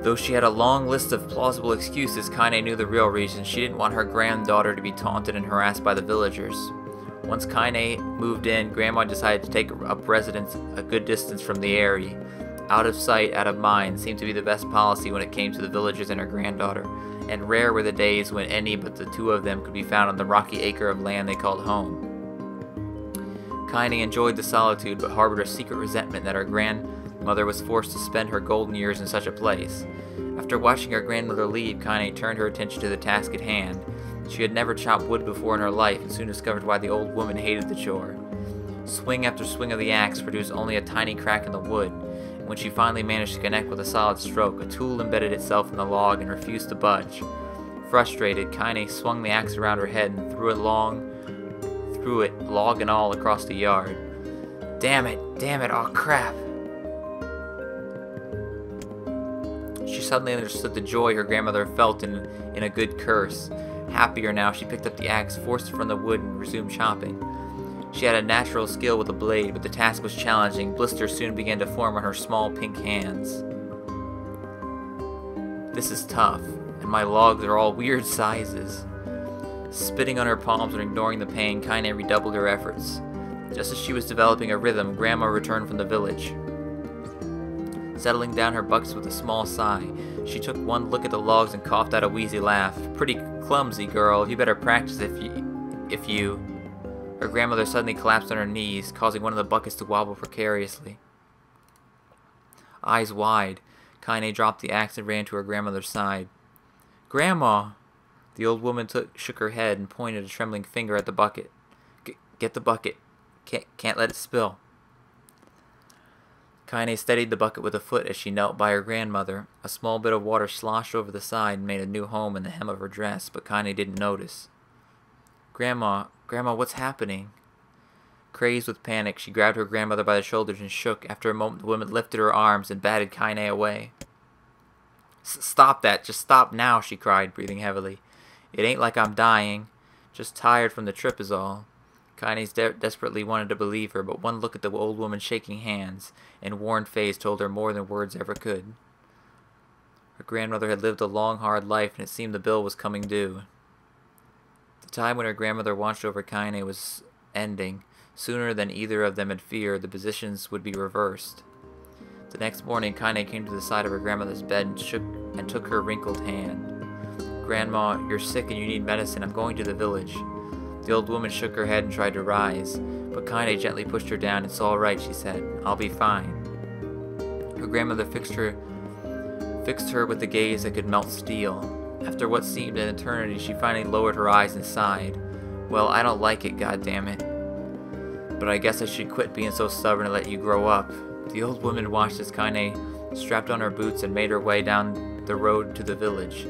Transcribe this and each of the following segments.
Though she had a long list of plausible excuses, Kainé knew the real reason. She didn't want her granddaughter to be taunted and harassed by the villagers. Once Kainé moved in, Grandma decided to take up residence a good distance from the area. Out of sight, out of mind seemed to be the best policy when it came to the villagers and her granddaughter, and rare were the days when any but the two of them could be found on the rocky acre of land they called home. Kainé enjoyed the solitude, but harbored a secret resentment that her grandmother was forced to spend her golden years in such a place. After watching her grandmother leave, Kainé turned her attention to the task at hand. She had never chopped wood before in her life, and soon discovered why the old woman hated the chore. Swing after swing of the axe produced only a tiny crack in the wood, and when she finally managed to connect with a solid stroke, a tool embedded itself in the log and refused to budge. Frustrated, Kainé swung the axe around her head and threw it, log and all, across the yard. Damn it, aw crap! She suddenly understood the joy her grandmother felt in a good curse. Happier now, she picked up the axe, forced it from the wood, and resumed chopping. She had a natural skill with a blade, but the task was challenging. Blisters soon began to form on her small pink hands. This is tough, and my logs are all weird sizes. Spitting on her palms and ignoring the pain, Kainé redoubled her efforts. Just as she was developing a rhythm, Grandma returned from the village. Settling down her buckets with a small sigh, she took one look at the logs and coughed out a wheezy laugh. Pretty clumsy, girl. You better practice if you... Her grandmother suddenly collapsed on her knees, causing one of the buckets to wobble precariously. Eyes wide, Kainé dropped the axe and ran to her grandmother's side. Grandma! The old woman shook her head and pointed a trembling finger at the bucket. Get the bucket. Can't let it spill. Kainé steadied the bucket with a foot as she knelt by her grandmother. A small bit of water sloshed over the side and made a new home in the hem of her dress, but Kainé didn't notice. Grandma, what's happening? Crazed with panic, she grabbed her grandmother by the shoulders and shook. After a moment, the woman lifted her arms and batted Kainé away. Stop that! Just stop now, she cried, breathing heavily. It ain't like I'm dying. Just tired from the trip is all. Kainé desperately wanted to believe her, but one look at the old woman's shaking hands and worn face told her more than words ever could. Her grandmother had lived a long, hard life, and it seemed the bill was coming due. The time when her grandmother watched over Kainé was ending. Sooner than either of them had feared, the positions would be reversed. The next morning, Kainé came to the side of her grandmother's bed and took her wrinkled hand. Grandma, you're sick and you need medicine. I'm going to the village. The old woman shook her head and tried to rise, but Kainé gently pushed her down. It's all right, she said. I'll be fine. Her grandmother fixed her with a gaze that could melt steel. After what seemed an eternity, she finally lowered her eyes and sighed. Well, I don't like it, goddammit. But I guess I should quit being so stubborn and let you grow up. The old woman watched as Kainé strapped on her boots and made her way down the road to the village.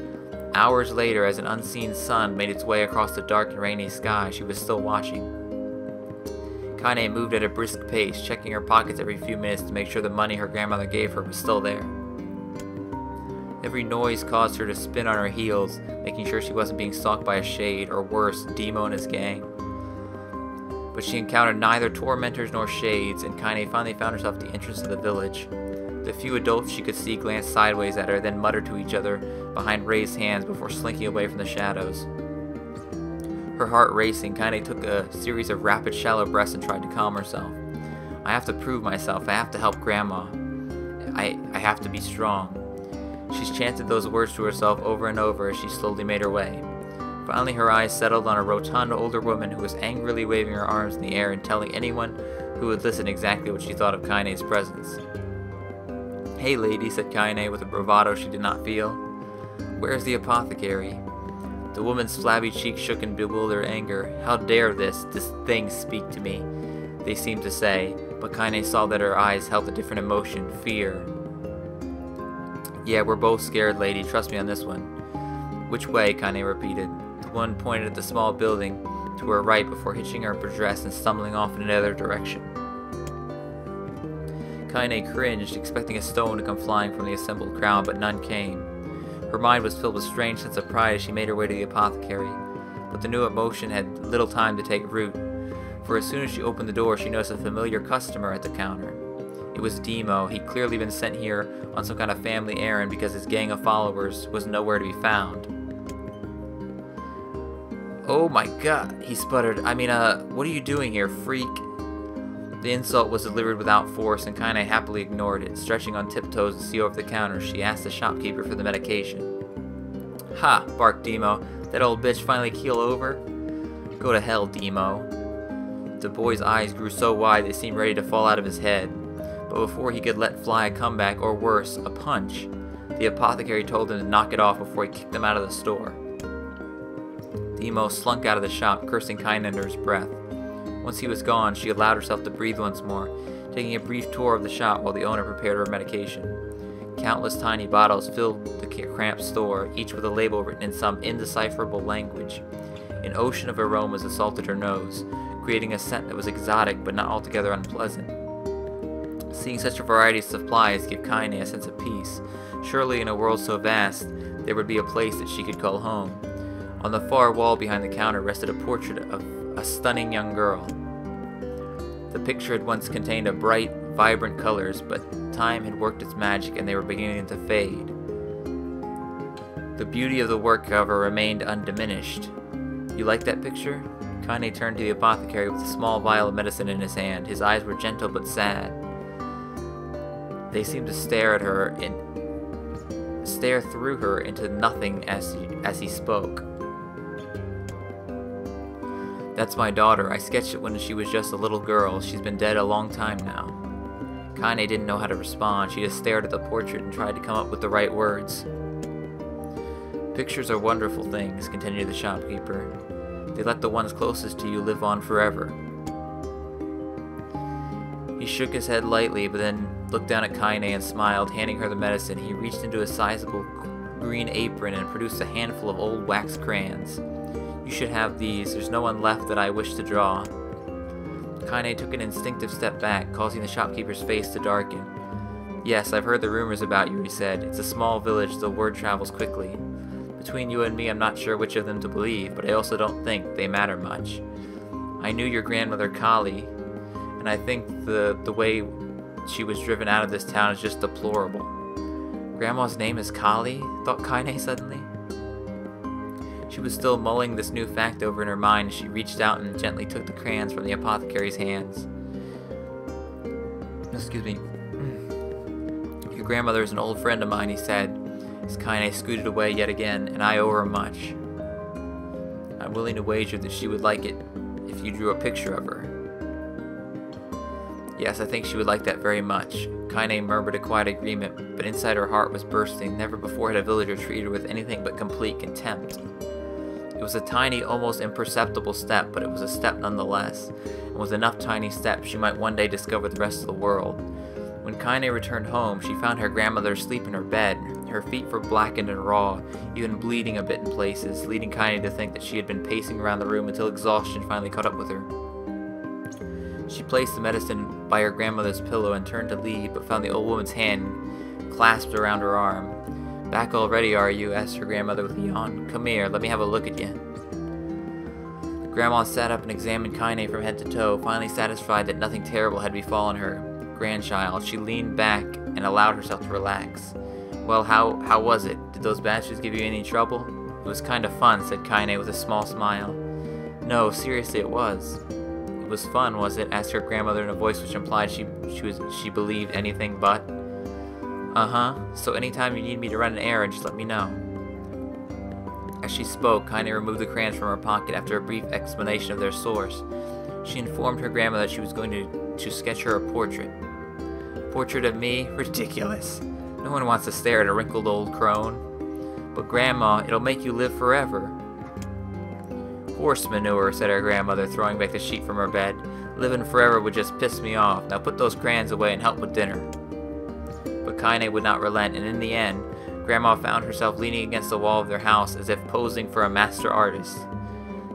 Hours later, as an unseen sun made its way across the dark and rainy sky, she was still watching. Kainé moved at a brisk pace, checking her pockets every few minutes to make sure the money her grandmother gave her was still there. Every noise caused her to spin on her heels, making sure she wasn't being stalked by a shade, or worse, Demo and his gang. But she encountered neither tormentors nor shades, and Kainé finally found herself at the entrance of the village. The few adults she could see glanced sideways at her, then muttered to each other behind raised hands before slinking away from the shadows. Her heart racing, Kainé took a series of rapid, shallow breaths and tried to calm herself. I have to prove myself. I have to help Grandma. I have to be strong. She chanted those words to herself over and over as she slowly made her way. Finally, her eyes settled on a rotund older woman who was angrily waving her arms in the air and telling anyone who would listen exactly what she thought of Kainé's presence. Hey lady, said Kainé with a bravado she did not feel. Where's the apothecary? The woman's flabby cheeks shook in bewildered anger. How dare this thing speak to me? They seemed to say, but Kainé saw that her eyes held a different emotion, fear. Yeah, we're both scared, lady. Trust me on this one. Which way? Kainé repeated. The woman pointed at the small building to her right before hitching her dress and stumbling off in another direction. Kainé cringed, expecting a stone to come flying from the assembled crowd, but none came. Her mind was filled with a strange sense of pride as she made her way to the apothecary, but the new emotion had little time to take root, for as soon as she opened the door, she noticed a familiar customer at the counter. It was Demo. He'd clearly been sent here on some kind of family errand because his gang of followers was nowhere to be found. "Oh my god," he sputtered. What are you doing here, freak?" The insult was delivered without force, and Kainé happily ignored it. Stretching on tiptoes to see over the counter, she asked the shopkeeper for the medication. "Ha!" barked Demo. "That old bitch finally keel over?" "Go to hell, Demo." The boy's eyes grew so wide they seemed ready to fall out of his head. But before he could let fly a comeback, or worse, a punch, the apothecary told him to knock it off before he kicked him out of the store. Demo slunk out of the shop, cursing Kainé under his breath. Once he was gone, she allowed herself to breathe once more, taking a brief tour of the shop while the owner prepared her medication. Countless tiny bottles filled the cramped store, each with a label written in some indecipherable language. An ocean of aromas assaulted her nose, creating a scent that was exotic but not altogether unpleasant. Seeing such a variety of supplies gave Kainé a sense of peace. Surely in a world so vast, there would be a place that she could call home. On the far wall behind the counter rested a portrait of a stunning young girl. The picture had once contained a bright, vibrant colors, but time had worked its magic and they were beginning to fade. The beauty of the work, however, remained undiminished. "You like that picture?" Kainé turned to the apothecary with a small vial of medicine in his hand. His eyes were gentle but sad. They seemed to stare through her into nothing as he spoke. "That's my daughter. I sketched it when she was just a little girl. She's been dead a long time now." Kainé didn't know how to respond. She just stared at the portrait and tried to come up with the right words. "Pictures are wonderful things," continued the shopkeeper. "They let the ones closest to you live on forever." He shook his head lightly, but then looked down at Kainé and smiled, handing her the medicine. He reached into a sizable green apron and produced a handful of old wax crayons. "You should have these. There's no one left that I wish to draw." Kainé took an instinctive step back, causing the shopkeeper's face to darken. "Yes, I've heard the rumors about you," he said. "It's a small village, the word travels quickly. Between you and me, I'm not sure which of them to believe, but I also don't think they matter much. I knew your grandmother Kali, and I think the way she was driven out of this town is just deplorable." "Grandma's name is Kali?" thought Kainé suddenly. She was still mulling this new fact over in her mind as she reached out and gently took the crayons from the apothecary's hands. "Excuse me. Your grandmother is an old friend of mine," he said, as Kainé scooted away yet again, "and I owe her much. I'm willing to wager that she would like it if you drew a picture of her." "Yes, I think she would like that very much." Kainé murmured a quiet agreement, but inside her heart was bursting. Never before had a villager treated her with anything but complete contempt. It was a tiny, almost imperceptible step, but it was a step nonetheless, and with enough tiny steps she might one day discover the rest of the world. When Kainé returned home, she found her grandmother asleep in her bed. Her feet were blackened and raw, even bleeding a bit in places, leading Kainé to think that she had been pacing around the room until exhaustion finally caught up with her. She placed the medicine by her grandmother's pillow and turned to leave, but found the old woman's hand clasped around her arm. "Back already, are you?" asked her grandmother with a yawn. "Come here, let me have a look at you." Grandma sat up and examined Kainé from head to toe, finally satisfied that nothing terrible had befallen her grandchild. She leaned back and allowed herself to relax. "Well, how was it? Did those bastards give you any trouble?" "It was kind of fun," said Kainé with a small smile. "No, seriously, it was." "It was fun, was it?" asked her grandmother in a voice which implied she believed anything but. "Uh-huh. So anytime you need me to run an errand, just let me know." As she spoke, Kainé removed the crayons from her pocket after a brief explanation of their source. She informed her grandmother that she was going to sketch her a portrait. "Portrait of me? Ridiculous. No one wants to stare at a wrinkled old crone." "But Grandma, it'll make you live forever." "Horse manure," said her grandmother, throwing back the sheet from her bed. "Living forever would just piss me off. Now put those crayons away and help with dinner." But Kainé would not relent, and in the end, Grandma found herself leaning against the wall of their house as if posing for a master artist.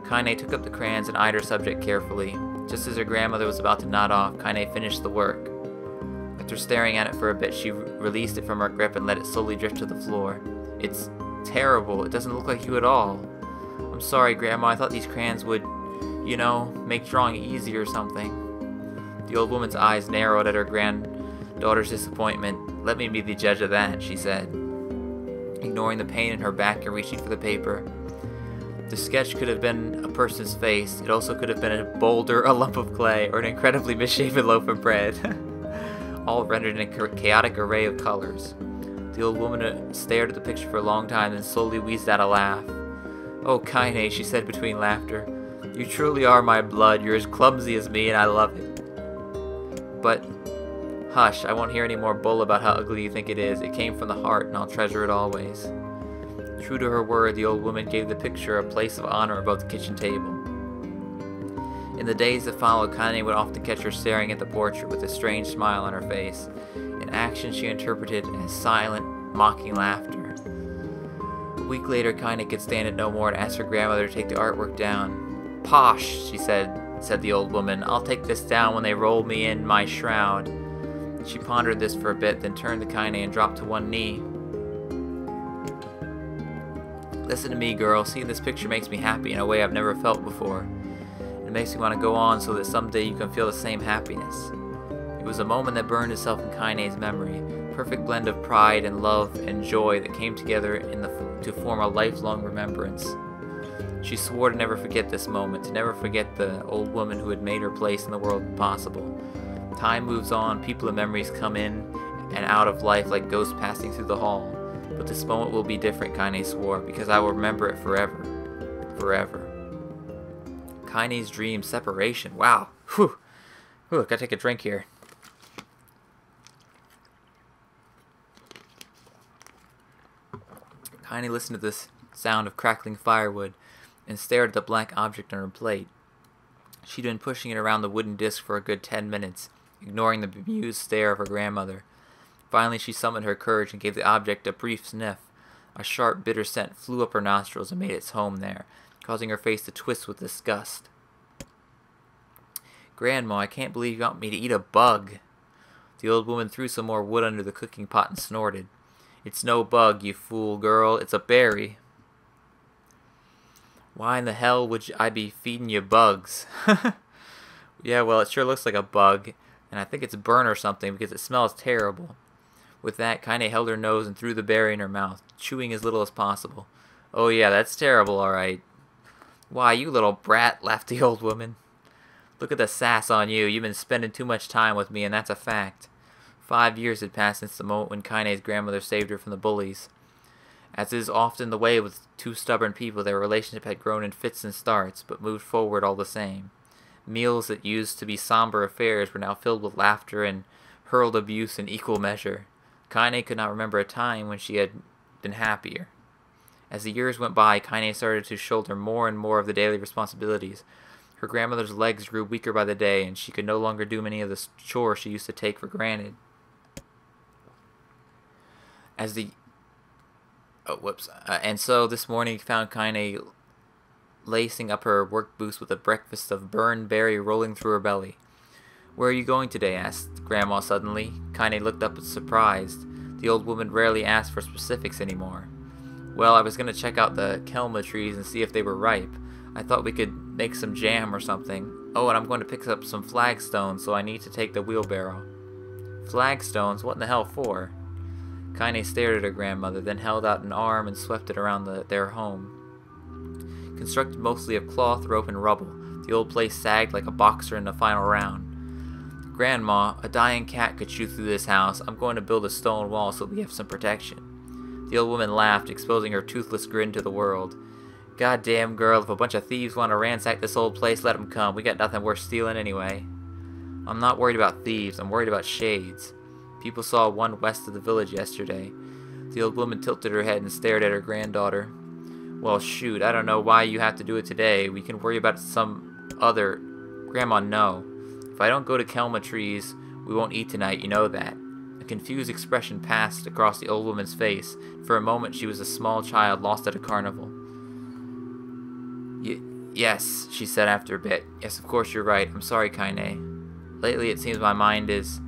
Kainé took up the crayons and eyed her subject carefully. Just as her grandmother was about to nod off, Kainé finished the work. After staring at it for a bit, she released it from her grip and let it slowly drift to the floor. "It's terrible. It doesn't look like you at all." "I'm sorry, Grandma. I thought these crayons would, you know, make drawing easy or something." The old woman's eyes narrowed at her Daughter's disappointment. Let me be the judge of that, she said, ignoring the pain in her back and reaching for the paper. The sketch could have been a person's face. It also could have been a boulder, a lump of clay, or an incredibly misshapen loaf of bread, all rendered in a chaotic array of colors. The old woman stared at the picture for a long time, then slowly wheezed out a laugh. "Oh, Kainé," she said between laughter, "you truly are my blood. You're as clumsy as me, and I love it. But, hush, I won't hear any more bull about how ugly you think it is. It came from the heart, and I'll treasure it always." True to her word, the old woman gave the picture a place of honor above the kitchen table. In the days that followed, Kainé would often catch her staring at the portrait with a strange smile on her face. In action, she interpreted as silent, mocking laughter. A week later, Kainé could stand it no more and asked her grandmother to take the artwork down. "Posh," she said the old woman. "I'll take this down when they roll me in my shroud." She pondered this for a bit, then turned to Kainé and dropped to one knee. "Listen to me, girl. Seeing this picture makes me happy in a way I've never felt before. It makes me want to go on so that someday you can feel the same happiness." It was a moment that burned itself in Kainé's memory, a perfect blend of pride and love and joy that came together to form a lifelong remembrance. She swore to never forget this moment, to never forget the old woman who had made her place in the world possible. Time moves on, people and memories come in and out of life like ghosts passing through the hall. But this moment will be different, Kainé swore, because I will remember it forever. Forever. Kainé's dream, separation. Wow. Whew. Whew, gotta take a drink here. Kainé listened to this sound of crackling firewood and stared at the black object on her plate. She'd been pushing it around the wooden disc for a good 10 minutes, ignoring the bemused stare of her grandmother. Finally, she summoned her courage and gave the object a brief sniff. A sharp, bitter scent flew up her nostrils and made its home there, causing her face to twist with disgust. "Grandma, I can't believe you want me to eat a bug." The old woman threw some more wood under the cooking pot and snorted. "It's no bug, you fool girl. It's a berry." "Why in the hell would I be feeding you bugs?" "Yeah, well, it sure looks like a bug, and I think it's burnt or something because it smells terrible." With that, Kainé held her nose and threw the berry in her mouth, chewing as little as possible. "Oh yeah, that's terrible, all right." "Why, you little brat," laughed the old woman. "Look at the sass on you. You've been spending too much time with me, and that's a fact." 5 years had passed since the moment when Kainé's grandmother saved her from the bullies. As is often the way with two stubborn people, their relationship had grown in fits and starts, but moved forward all the same. Meals that used to be somber affairs were now filled with laughter and hurled abuse in equal measure. Kainé could not remember a time when she had been happier. As the years went by, Kainé started to shoulder more and more of the daily responsibilities. Her grandmother's legs grew weaker by the day, and she could no longer do many of the chores she used to take for granted. And so this morning found Kainé lacing up her work boots with a breakfast of burned berry rolling through her belly. "Where are you going today?" asked Grandma suddenly. Kainé looked up surprised. The old woman rarely asked for specifics anymore. "Well, I was going to check out the kelma trees and see if they were ripe. I thought we could make some jam or something. Oh, and I'm going to pick up some flagstones, so I need to take the wheelbarrow." "Flagstones? What in the hell for?" Kainé stared at her grandmother, then held out an arm and swept it around their home. Constructed mostly of cloth, rope, and rubble, the old place sagged like a boxer in the final round. "Grandma, a dying cat could shoot through this house. I'm going to build a stone wall so we have some protection." The old woman laughed, exposing her toothless grin to the world. "Goddamn girl, if a bunch of thieves want to ransack this old place, let them come. We got nothing worth stealing anyway." "I'm not worried about thieves. I'm worried about shades. People saw one west of the village yesterday." The old woman tilted her head and stared at her granddaughter. "Well, shoot, I don't know why you have to do it today. We can worry about it some other." "Grandma, no. If I don't go to kelma trees, we won't eat tonight, you know that." A confused expression passed across the old woman's face. For a moment, she was a small child lost at a carnival. Yes, she said after a bit. "Yes, of course you're right. I'm sorry, Kainé. Lately, it seems my mind is..."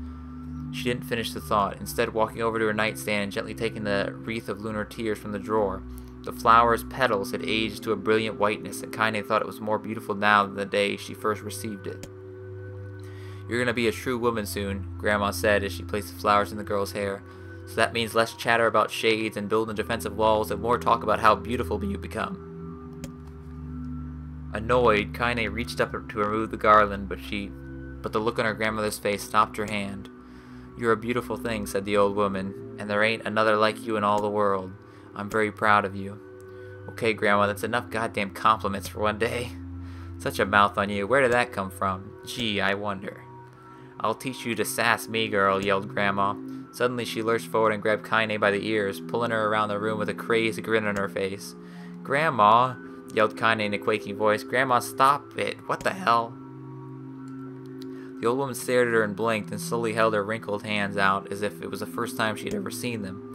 She didn't finish the thought, instead walking over to her nightstand and gently taking the wreath of lunar tears from the drawer. The flower's petals had aged to a brilliant whiteness, and Kainé thought it was more beautiful now than the day she first received it. You're gonna be a true woman soon, Grandma said as she placed the flowers in the girl's hair. So that means less chatter about shades and building defensive walls and more talk about how beautiful you become. Annoyed, Kainé reached up to remove the garland, but the look on her grandmother's face stopped her hand. You're a beautiful thing, said the old woman, and there ain't another like you in all the world. I'm very proud of you. Okay, Grandma, that's enough goddamn compliments for one day. Such a mouth on you. Where did that come from? Gee, I wonder. I'll teach you to sass me, girl, yelled Grandma. Suddenly she lurched forward and grabbed Kainé by the ears, pulling her around the room with a crazed grin on her face. Grandma, yelled Kainé in a quaking voice. Grandma, stop it. What the hell? The old woman stared at her and blinked and slowly held her wrinkled hands out as if it was the first time she'd ever seen them.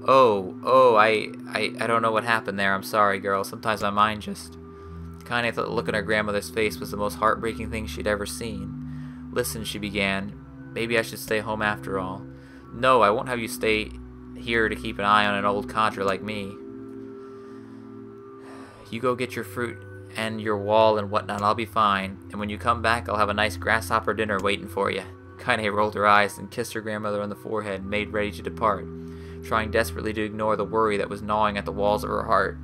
I don't know what happened there. I'm sorry, girl. Sometimes my mind just... Kainé thought the look on her grandmother's face was the most heartbreaking thing she'd ever seen. Listen, she began. Maybe I should stay home after all. No, I won't have you stay here to keep an eye on an old codger like me. You go get your fruit and your wall and whatnot, I'll be fine. And when you come back, I'll have a nice grasshopper dinner waiting for you. Kainé rolled her eyes and kissed her grandmother on the forehead and made ready to depart, trying desperately to ignore the worry that was gnawing at the walls of her heart.